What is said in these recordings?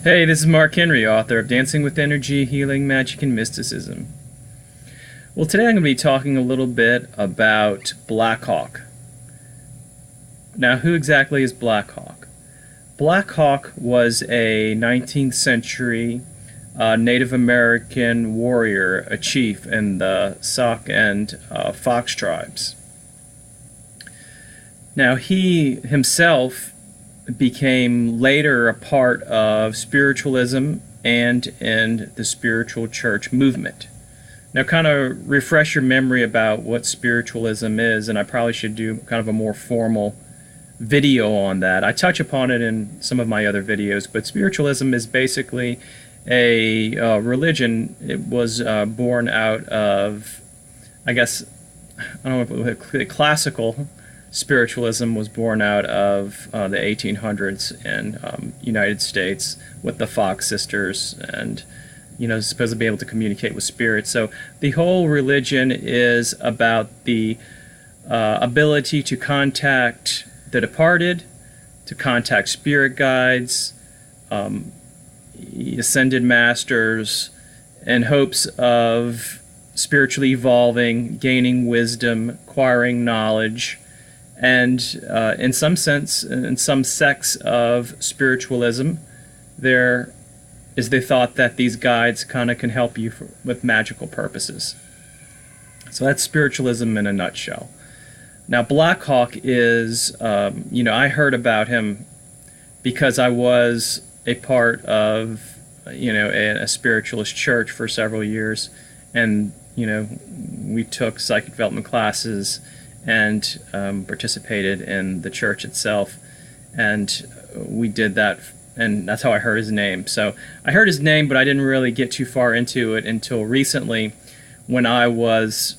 Hey, this is Mark Henry, author of Dancing with Energy, Healing, Magic, and Mysticism. Well, today I'm going to be talking a little bit about Black Hawk. Now, who exactly is Black Hawk? Black Hawk was a 19th century Native American warrior, a chief in the Sauk and Fox tribes. Now, he himself became later a part of spiritualism and in the spiritual church movement. Now, kind of refresh your memory about what spiritualism is, and I probably should do kind of a more formal video on that. I touch upon it in some of my other videos, but spiritualism is basically a religion. It was born out of, I guess, I don't know if classical spiritualism was born out of the 1800s in United States with the Fox sisters, and supposed to be able to communicate with spirits. So the whole religion is about the ability to contact the departed, to contact spirit guides, ascended masters, in hopes of spiritually evolving, gaining wisdom, acquiring knowledge. And in some sense, in some sects of spiritualism, there is the thought that these guides kind of can help you with magical purposes. So that's spiritualism in a nutshell. Now, Black Hawk is, I heard about him because I was a part of, a spiritualist church for several years, and we took psychic development classes and participated in the church itself, and we did that, and that's how I heard his name. So I heard his name, but I didn't really get too far into it until recently, when I was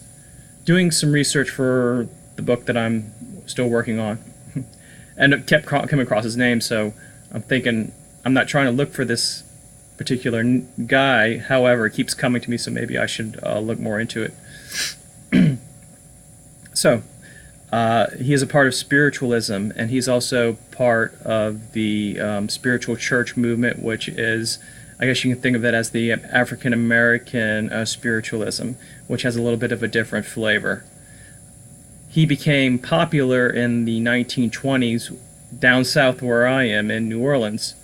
doing some research for the book that I'm still working on, and it kept coming across his name. So I'm thinking, I'm not trying to look for this particular guy, however, it keeps coming to me, so maybe I should look more into it. So, he is a part of spiritualism, and he's also part of the spiritual church movement, which is, I guess you can think of it as the African American spiritualism, which has a little bit of a different flavor. He became popular in the 1920s down south where I am in New Orleans.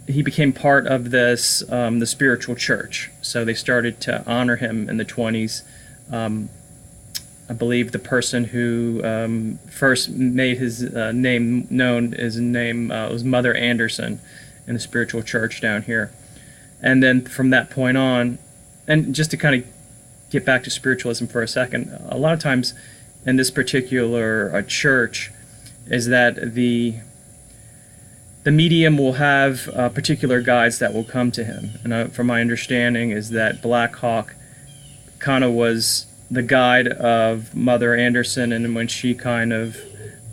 He became part of this, the spiritual church, so they started to honor him in the 20s. I believe the person who first made his name known, his name was Mother Anderson in the spiritual church down here. And then from that point on, and just to kind of get back to spiritualism for a second, a lot of times in this particular church is that the medium will have particular guides that will come to him. And from my understanding is that Black Hawk kind of was the guide of Mother Anderson, and when she kind of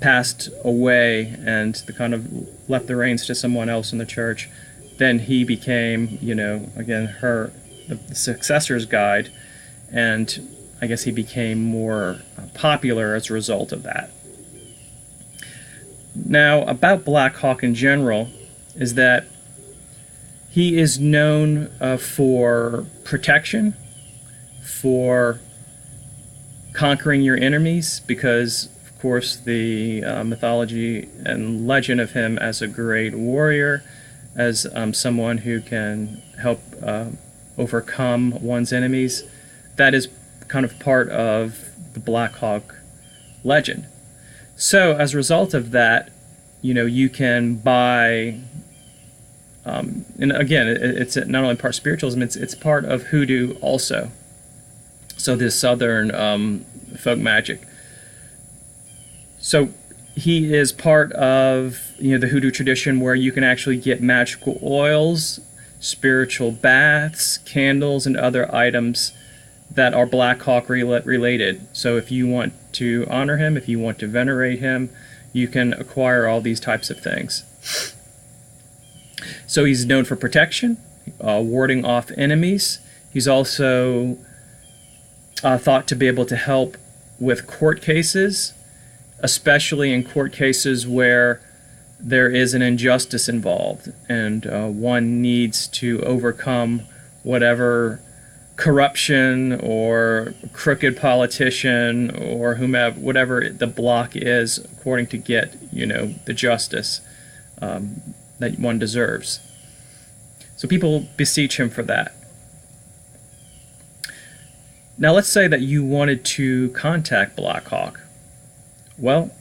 passed away and kind of left the reins to someone else in the church, then he became, again, the successor's guide, and I guess he became more popular as a result of that. Now, about Black Hawk in general is that he is known for protection, for conquering your enemies, because, of course, the mythology and legend of him as a great warrior, as someone who can help overcome one's enemies, that is kind of part of the Black Hawk legend. So as a result of that, you can buy, and again, it's not only part of spiritualism, it's part of hoodoo also. So this southern folk magic. So he is part of the hoodoo tradition, where you can actually get magical oils, spiritual baths, candles, and other items that are Black Hawk related. So if you want to honor him, if you want to venerate him, you can acquire all these types of things. So he's known for protection, warding off enemies. He's also thought to be able to help with court cases, especially in court cases where there is an injustice involved, and one needs to overcome whatever corruption or crooked politician or whomever, whatever the block is, according to get, the justice that one deserves. So people beseech him for that. Now let's say that you wanted to contact Black Hawk. Well,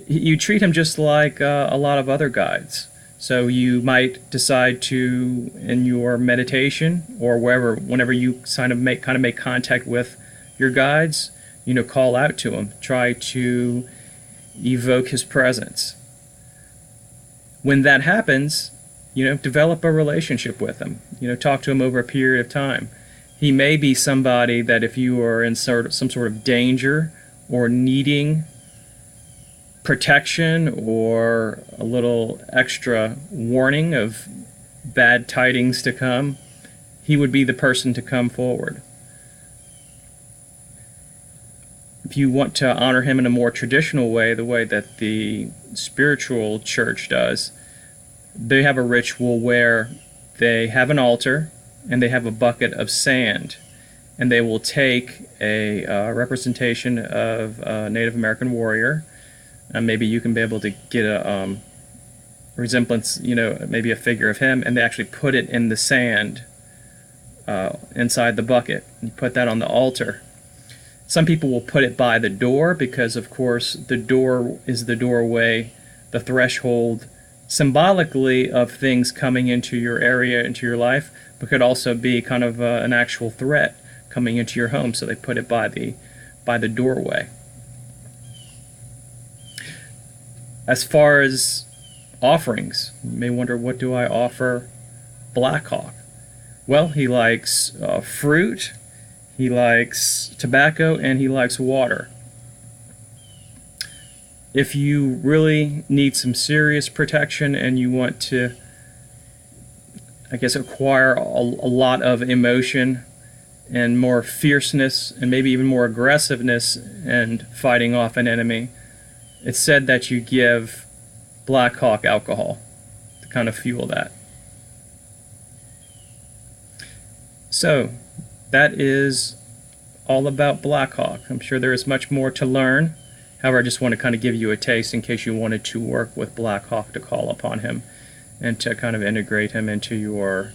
you treat him just like a lot of other guides. So you might decide to, in your meditation or whenever you kind of make contact with your guides, call out to him, try to evoke his presence. When that happens, develop a relationship with him. Talk to him over a period of time. He may be somebody that if you are in some sort of danger or needing protection or a little extra warning of bad tidings to come, he would be the person to come forward. If you want to honor him in a more traditional way, the way that the spiritual church does, they have a ritual where they have an altar and they have a bucket of sand, and they will take a representation of a Native American warrior. Maybe you can be able to get a resemblance, maybe a figure of him, and they actually put it in the sand inside the bucket. You put that on the altar. Some people will put it by the door because, of course, the door is the doorway, the threshold, symbolically of things coming into your area, into your life, but could also be kind of an actual threat coming into your home. So they put it by the doorway. As far as offerings, you may wonder, what do I offer Black Hawk? Well, he likes fruit, he likes tobacco, and he likes water. If you really need some serious protection and you want to, acquire a lot of emotion and more fierceness and maybe even more aggressiveness and fighting off an enemy, it's said that you give Black Hawk alcohol to kind of fuel that. So that is all about Black Hawk. I'm sure there is much more to learn. However, I just want to kind of give you a taste in case you wanted to work with Black Hawk, to call upon him and to kind of integrate him into your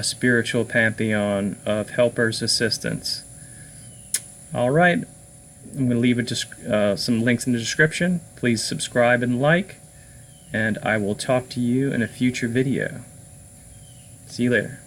spiritual pantheon of helpers, assistants. All right. I'm going to leave some links in the description. Please subscribe and like, and I will talk to you in a future video. See you later.